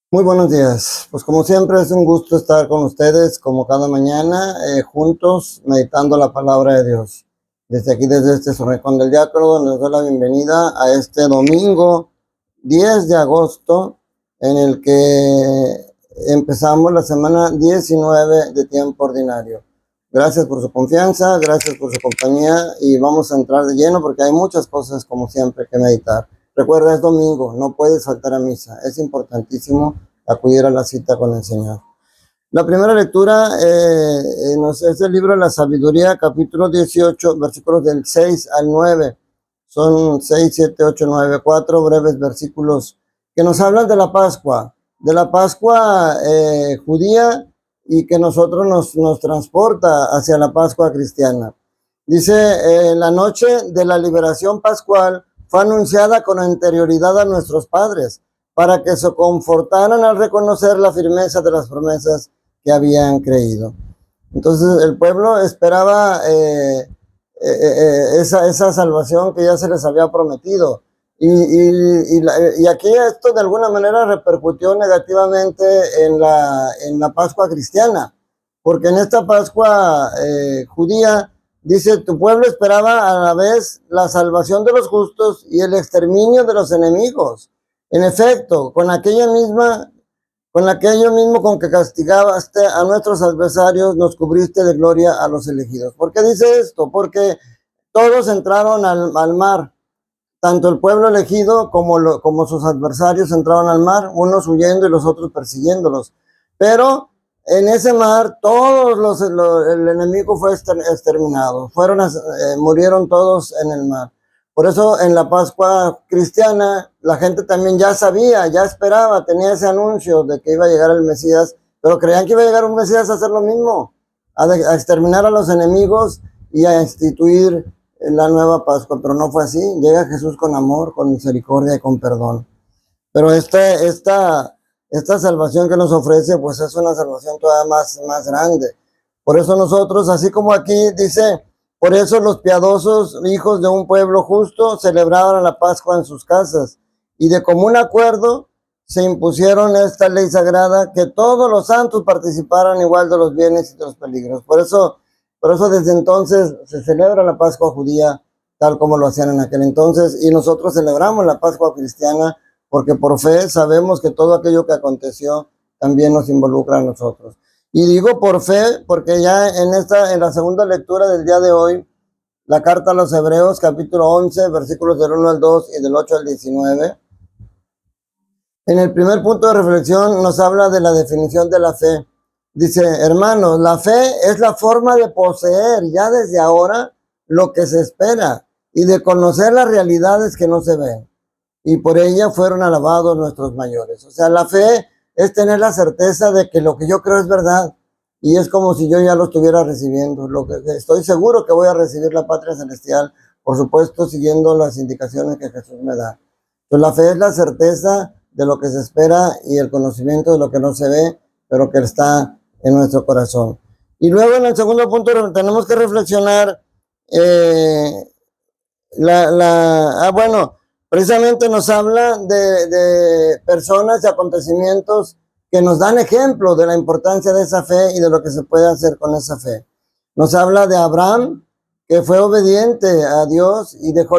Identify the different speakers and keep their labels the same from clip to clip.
Speaker 1: Muy buenos días. Pues como siempre es un gusto estar con ustedes como cada mañana juntos meditando la palabra de Dios. Desde aquí, desde este su rincón del diácono, les doy la bienvenida a este domingo 10 de agosto en el que empezamos la semana 19 de tiempo ordinario. Gracias por su confianza, gracias por su compañía y vamos a entrar de lleno porque hay muchas cosas como siempre que meditar. Recuerda, es domingo, no puedes faltar a misa. Es importantísimo acudir a la cita con el Señor. La primera lectura es el libro de la sabiduría, capítulo 18, versículos del 6 al 9. Son 6, 7, 8, 9, 4 breves versículos que nos hablan de la Pascua judía y que nosotros nos transporta hacia la Pascua cristiana. Dice, la noche de la liberación pascual fue anunciada con anterioridad a nuestros padres, para que se confortaran al reconocer la firmeza de las promesas que habían creído. Entonces el pueblo esperaba esa salvación que ya se les había prometido. Y aquí esto de alguna manera repercutió negativamente en la Pascua cristiana, porque en esta Pascua judía dice, tu pueblo esperaba a la vez la salvación de los justos y el exterminio de los enemigos. En efecto, con aquello mismo con que castigaste a nuestros adversarios, nos cubriste de gloria a los elegidos. ¿Por qué dice esto? Porque todos entraron al mar, tanto el pueblo elegido como sus adversarios entraron al mar, unos huyendo y los otros persiguiéndolos. Pero en ese mar el enemigo fue exterminado, murieron todos en el mar. Por eso en la Pascua cristiana la gente también ya sabía, ya esperaba, tenía ese anuncio de que iba a llegar el Mesías, pero creían que iba a llegar un Mesías a hacer lo mismo, a exterminar a los enemigos y a instituir la nueva Pascua, pero no fue así. Llega Jesús con amor, con misericordia y con perdón. Pero esta salvación que nos ofrece, pues es una salvación todavía más grande. Por eso nosotros, así como aquí dice, por eso los piadosos hijos de un pueblo justo celebraban la Pascua en sus casas y de común acuerdo se impusieron esta ley sagrada, que todos los santos participaran igual de los bienes y de los peligros. Por eso desde entonces se celebra la Pascua judía tal como lo hacían en aquel entonces, y nosotros celebramos la Pascua cristiana porque por fe sabemos que todo aquello que aconteció también nos involucra a nosotros. Y digo por fe porque ya en la segunda lectura del día de hoy, la carta a los Hebreos, capítulo 11, versículos del 1 al 2 y del 8 al 19, en el primer punto de reflexión nos habla de la definición de la fe. Dice, hermanos, la fe es la forma de poseer ya desde ahora lo que se espera y de conocer las realidades que no se ven. Y por ella fueron alabados nuestros mayores. O sea, la fe es tener la certeza de que lo que yo creo es verdad. Y es como si yo ya lo estuviera recibiendo. Estoy seguro que voy a recibir la patria celestial, por supuesto, siguiendo las indicaciones que Jesús me da. Entonces, la fe es la certeza de lo que se espera y el conocimiento de lo que no se ve, pero que está en nuestro corazón. Y luego en el segundo punto tenemos que reflexionar, precisamente nos habla de personas y acontecimientos que nos dan ejemplo de la importancia de esa fe y de lo que se puede hacer con esa fe. Nos habla de Abraham, que fue obediente a Dios y dejó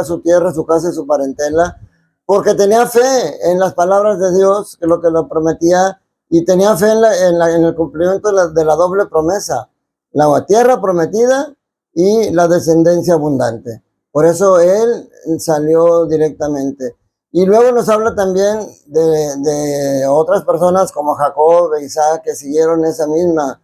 Speaker 1: su tierra, su casa y su parentela, porque tenía fe en las palabras de Dios, que lo prometía, y tenía fe en el cumplimiento de la doble promesa, la tierra prometida y la descendencia abundante. Por eso él salió directamente. Y luego nos habla también de otras personas como Jacob e Isaac, que siguieron esa misma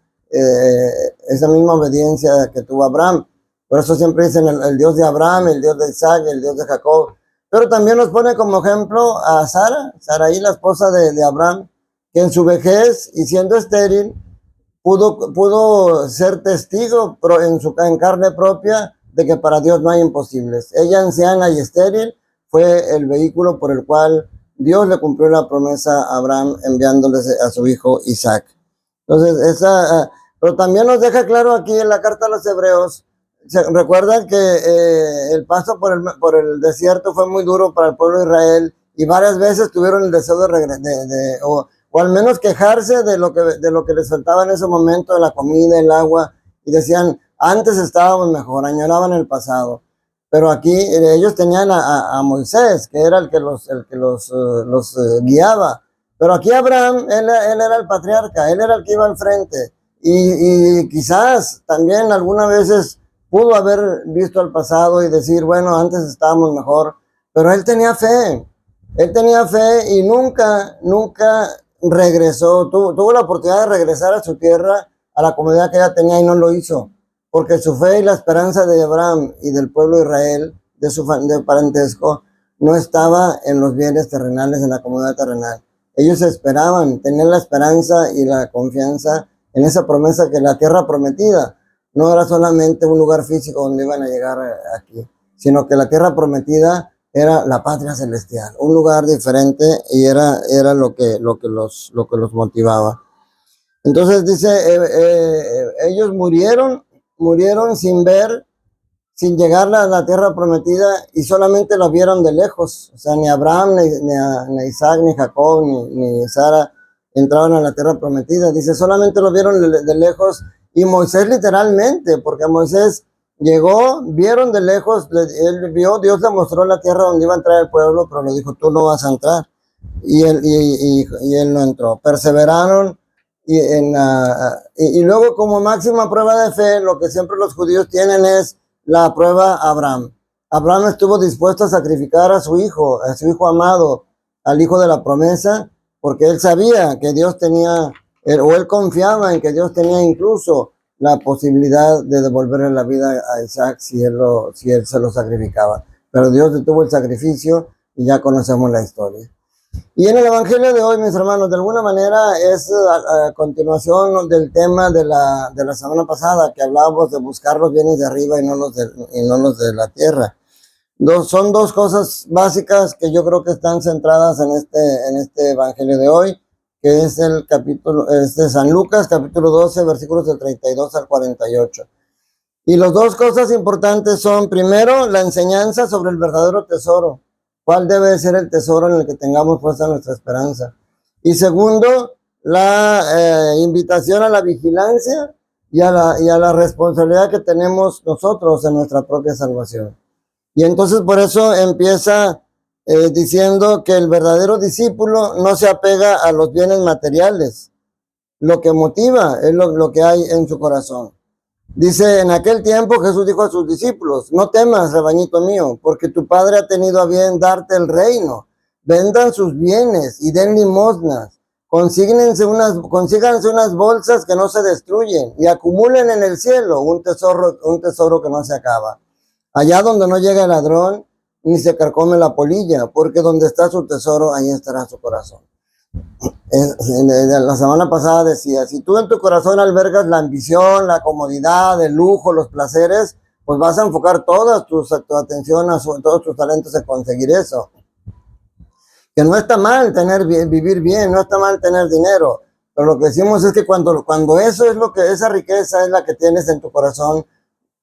Speaker 1: obediencia que tuvo Abraham. Por eso siempre dicen el Dios de Abraham, el Dios de Isaac, el Dios de Jacob. Pero también nos pone como ejemplo a Saraí, la esposa de Abraham, que en su vejez y siendo estéril pudo ser testigo en carne propia de que para Dios no hay imposibles. Ella, anciana y estéril, fue el vehículo por el cual Dios le cumplió la promesa a Abraham enviándole a su hijo Isaac. Entonces, pero también nos deja claro aquí en la carta a los Hebreos, recuerdan que el paso por el desierto fue muy duro para el pueblo de Israel y varias veces tuvieron el deseo de regresar, o al menos quejarse de lo que les faltaba en ese momento, de la comida, el agua, y decían, antes estábamos mejor, añoraban el pasado. Pero aquí ellos tenían a Moisés, que era el que los guiaba. Pero aquí Abraham, él era el patriarca, él era el que iba al frente. Y quizás también algunas veces pudo haber visto al pasado y decir, bueno, antes estábamos mejor. Pero él tenía fe y nunca regresó, tuvo la oportunidad de regresar a su tierra, a la comunidad que ella tenía, y no lo hizo, porque su fe y la esperanza de Abraham y del pueblo de Israel, de parentesco, no estaba en los bienes terrenales, en la comunidad terrenal. Ellos esperaban, tenían la esperanza y la confianza en esa promesa, que la tierra prometida no era solamente un lugar físico donde iban a llegar aquí, sino que la tierra prometida era la patria celestial, un lugar diferente, y era lo que los motivaba. Entonces dice, ellos murieron sin ver, sin llegar a la tierra prometida, y solamente la vieron de lejos. O sea, ni Abraham, ni Isaac, ni Jacob, ni Sara entraban a la tierra prometida. Dice, solamente lo vieron de lejos, y Moisés literalmente, porque Moisés llegó, vieron de lejos, él vio, Dios le mostró la tierra donde iba a entrar el pueblo, pero le dijo, tú no vas a entrar. Y él no entró. Perseveraron, y luego, como máxima prueba de fe, lo que siempre los judíos tienen es la prueba Abraham. Abraham estuvo dispuesto a sacrificar a su hijo amado, al hijo de la promesa, porque él sabía que Dios tenía, o él confiaba en que Dios tenía incluso la posibilidad de devolverle la vida a Isaac si él se lo sacrificaba. Pero Dios detuvo el sacrificio, y ya conocemos la historia. Y en el Evangelio de hoy, mis hermanos, de alguna manera es a continuación del tema de la semana pasada, que hablábamos de buscar los bienes de arriba y no los de la tierra. Son dos cosas básicas que yo creo que están centradas en este Evangelio de hoy, que es el capítulo, de San Lucas, capítulo 12, versículos del 32 al 48. Y las dos cosas importantes son, primero, la enseñanza sobre el verdadero tesoro. ¿Cuál debe ser el tesoro en el que tengamos puesta nuestra esperanza? Y segundo, la invitación a la vigilancia y a la responsabilidad que tenemos nosotros en nuestra propia salvación. Y entonces por eso empieza diciendo que el verdadero discípulo no se apega a los bienes materiales. Lo que motiva es lo que hay en su corazón. Dice, en aquel tiempo Jesús dijo a sus discípulos, no temas, rebañito mío, porque tu Padre ha tenido a bien darte el reino. Vendan sus bienes y den limosnas. Consíganse unas bolsas que no se destruyen, y acumulen en el cielo un tesoro que no se acaba. Allá donde no llega el ladrón, ni se carcome la polilla, porque donde está su tesoro, ahí estará su corazón. La semana pasada decía, si tú en tu corazón albergas la ambición, la comodidad, el lujo, los placeres, pues vas a enfocar toda tu atención, todos tus talentos en conseguir eso. Que no está mal vivir bien, no está mal tener dinero, pero lo que decimos es que cuando eso es esa riqueza es la que tienes en tu corazón,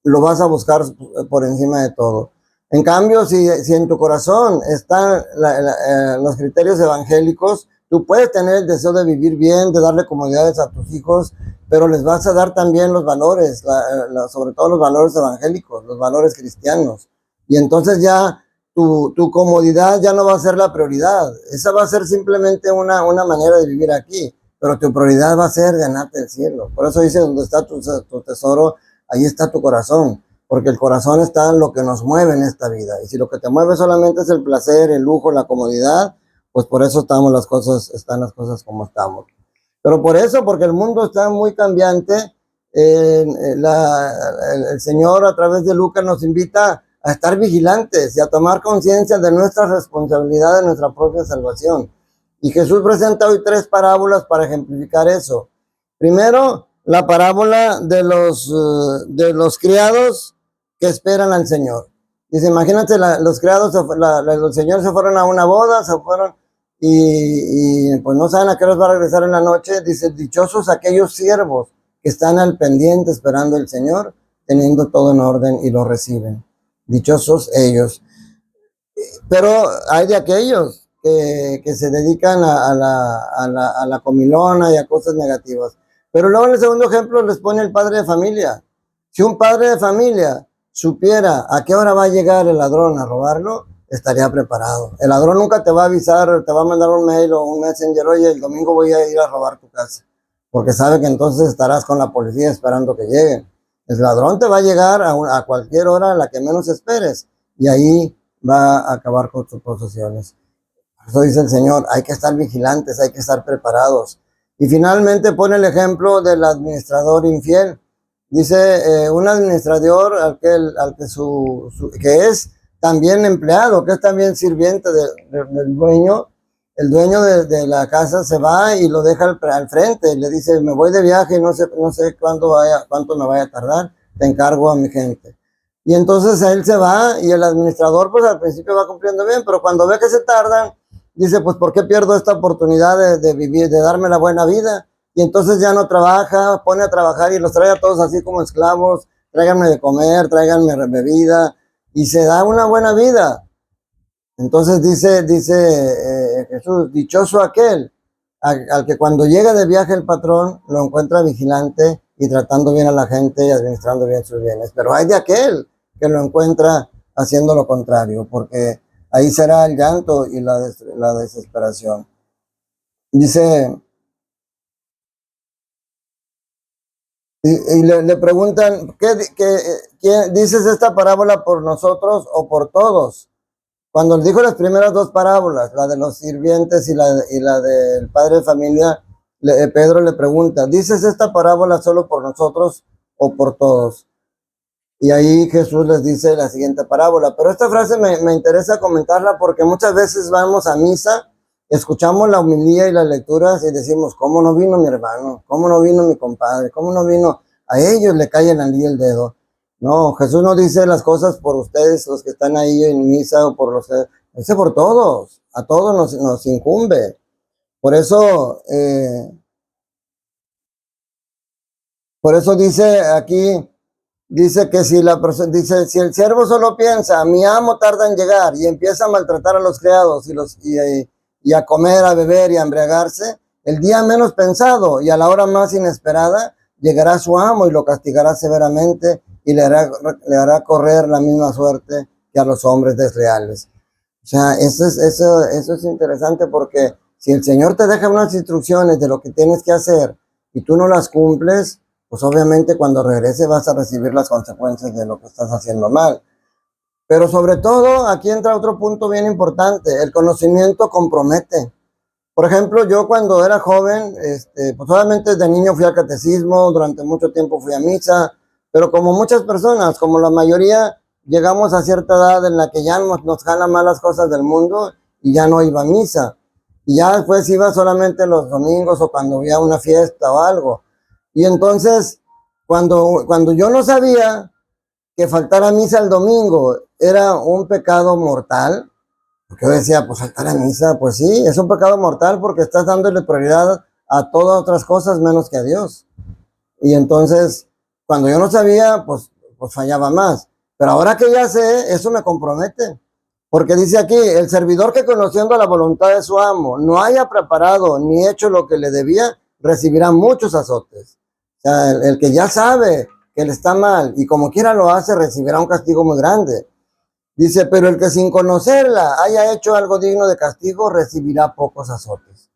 Speaker 1: lo vas a buscar por encima de todo. En cambio, si en tu corazón están los criterios evangélicos, tú puedes tener el deseo de vivir bien, de darle comodidades a tus hijos, pero les vas a dar también los valores, sobre todo los valores evangélicos, los valores cristianos. Y entonces ya tu comodidad ya no va a ser la prioridad. Esa va a ser simplemente una manera de vivir aquí, pero tu prioridad va a ser ganarte el cielo. Por eso dice, donde está tu tesoro, ahí está tu corazón. Porque el corazón está en lo que nos mueve en esta vida. Y si lo que te mueve solamente es el placer, el lujo, la comodidad, pues por eso están las cosas como estamos. Pero porque el mundo está muy cambiante, el Señor a través de Lucas nos invita a estar vigilantes y a tomar conciencia de nuestra responsabilidad, de nuestra propia salvación. Y Jesús presenta hoy 3 parábolas para ejemplificar eso. Primero, la parábola de los criados que esperan al Señor. Dice, imagínate, los criados, los señores se fueron a una boda, y pues no saben a qué hora va a regresar en la noche. Dice, dichosos aquellos siervos que están al pendiente esperando al Señor, teniendo todo en orden y lo reciben. Dichosos ellos. Pero hay de aquellos que se dedican a la comilona y a cosas negativas. Pero luego en el segundo ejemplo les pone el padre de familia. Si un padre de familia supiera a qué hora va a llegar el ladrón a robarlo, estaría preparado. El ladrón nunca te va a avisar, te va a mandar un mail o un messenger, oye, el domingo voy a ir a robar tu casa, porque sabe que entonces estarás con la policía esperando que lleguen. El ladrón te va a llegar a cualquier hora a la que menos esperes, y ahí va a acabar con tus posesiones. Por eso dice el Señor, hay que estar vigilantes, hay que estar preparados. Y finalmente pone el ejemplo del administrador infiel. Dice, un administrador que es también empleado, que es también sirviente del dueño. El dueño de la casa se va y lo deja al frente, y le dice, me voy de viaje, no sé cuánto me vaya a tardar, te encargo a mi gente. Y entonces él se va, y el administrador pues al principio va cumpliendo bien, pero cuando ve que se tardan, dice, pues ¿por qué pierdo esta oportunidad de vivir, de darme la buena vida? Y entonces ya no trabaja, pone a trabajar y los trae a todos así como esclavos, tráiganme de comer, tráiganme bebida, y se da una buena vida. Entonces dice Jesús, dichoso aquel al que cuando llega de viaje el patrón lo encuentra vigilante y tratando bien a la gente y administrando bien sus bienes. Pero hay de aquel que lo encuentra haciendo lo contrario, porque ahí será el llanto y la desesperación. Dice, y le preguntan, ¿quién dices esta parábola por nosotros o por todos? Cuando dijo las primeras dos parábolas, la de los sirvientes y la del padre de familia, Pedro le pregunta, ¿dices esta parábola solo por nosotros o por todos? Y ahí Jesús les dice la siguiente parábola. Pero esta frase me interesa comentarla porque muchas veces vamos a misa, escuchamos la homilía y las lecturas y decimos, ¿cómo no vino mi hermano? ¿Cómo no vino mi compadre? ¿Cómo no vino? A ellos le cae el dedo. No, Jesús no dice las cosas por ustedes, los que están ahí en misa, o por los que... Dice por todos, a todos nos incumbe. Por eso dice aquí, dice que si si el siervo solo piensa, mi amo tarda en llegar, y empieza a maltratar a los criados y a comer, a beber y a embriagarse, el día menos pensado y a la hora más inesperada, llegará su amo y lo castigará severamente y le hará correr la misma suerte que a los hombres desleales. O sea, eso es interesante, porque si el Señor te deja unas instrucciones de lo que tienes que hacer y tú no las cumples, pues obviamente cuando regrese vas a recibir las consecuencias de lo que estás haciendo mal. Pero sobre todo, aquí entra otro punto bien importante, el conocimiento compromete. Por ejemplo, yo cuando era joven, pues obviamente de niño fui al catecismo, durante mucho tiempo fui a misa, pero como muchas personas, como la mayoría, llegamos a cierta edad en la que ya nos jalan más las cosas del mundo y ya no iba a misa. Y ya después iba solamente los domingos o cuando había una fiesta o algo. Y entonces, cuando yo no sabía que faltar a misa el domingo era un pecado mortal, porque yo decía, pues faltar a misa, pues sí, es un pecado mortal porque estás dándole prioridad a todas otras cosas menos que a Dios. Y entonces, cuando yo no sabía, pues fallaba más. Pero ahora que ya sé, eso me compromete. Porque dice aquí, el servidor que conociendo la voluntad de su amo no haya preparado ni hecho lo que le debía, recibirá muchos azotes. O sea, el que ya sabe que le está mal y como quiera lo hace, recibirá un castigo muy grande. Dice, pero el que sin conocerla haya hecho algo digno de castigo, recibirá pocos azotes.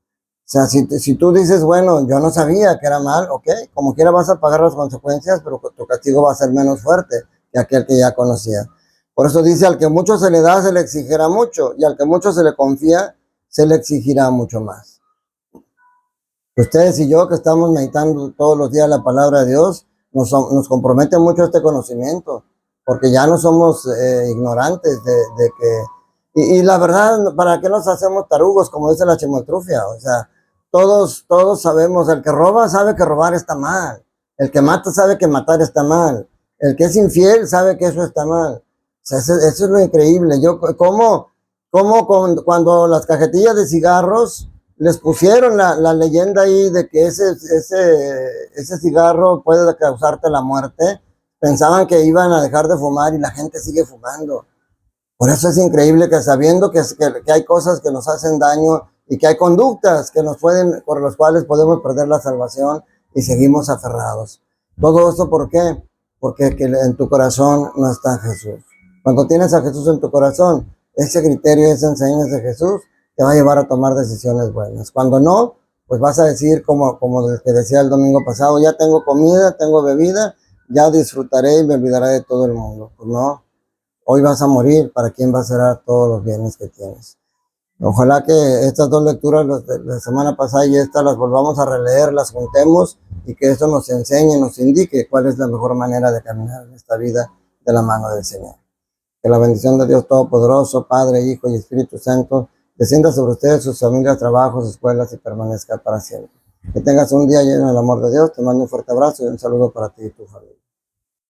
Speaker 1: O sea, si tú dices, bueno, yo no sabía que era mal, ok, como quiera vas a pagar las consecuencias, pero tu castigo va a ser menos fuerte que aquel que ya conocía. Por eso dice, al que mucho se le da, se le exigirá mucho, y al que mucho se le confía, se le exigirá mucho más. Ustedes y yo que estamos meditando todos los días la palabra de Dios, nos compromete mucho este conocimiento, porque ya no somos ignorantes de que... Y la verdad, ¿para qué nos hacemos tarugos, como dice la chimotrufia? O sea, todos sabemos, el que roba sabe que robar está mal, el que mata sabe que matar está mal, el que es infiel sabe que eso está mal. O sea, eso es lo increíble. Cuando las cajetillas de cigarros les pusieron la leyenda ahí de que ese cigarro puede causarte la muerte, pensaban que iban a dejar de fumar y la gente sigue fumando. Por eso es increíble que sabiendo que hay cosas que nos hacen daño y que hay conductas que por las cuales podemos perder la salvación y seguimos aferrados. Todo esto, ¿por qué? Porque en tu corazón no está Jesús. Cuando tienes a Jesús en tu corazón, ese criterio, esa enseñanza de Jesús te va a llevar a tomar decisiones buenas. Cuando no, pues vas a decir como el que decía el domingo pasado, ya tengo comida, tengo bebida, ya disfrutaré y me olvidaré de todo el mundo. Pues no, hoy vas a morir, ¿para quién va a ser todos los bienes que tienes? Ojalá que estas dos lecturas de la semana pasada y esta las volvamos a releer, las juntemos y que esto nos enseñe, nos indique cuál es la mejor manera de caminar en esta vida de la mano del Señor. Que la bendición de Dios Todopoderoso, Padre, Hijo y Espíritu Santo, descienda sobre ustedes, sus familias, trabajos, escuelas y permanezca para siempre. Que tengas un día lleno del amor de Dios. Te mando un fuerte abrazo y un saludo para ti y tu familia.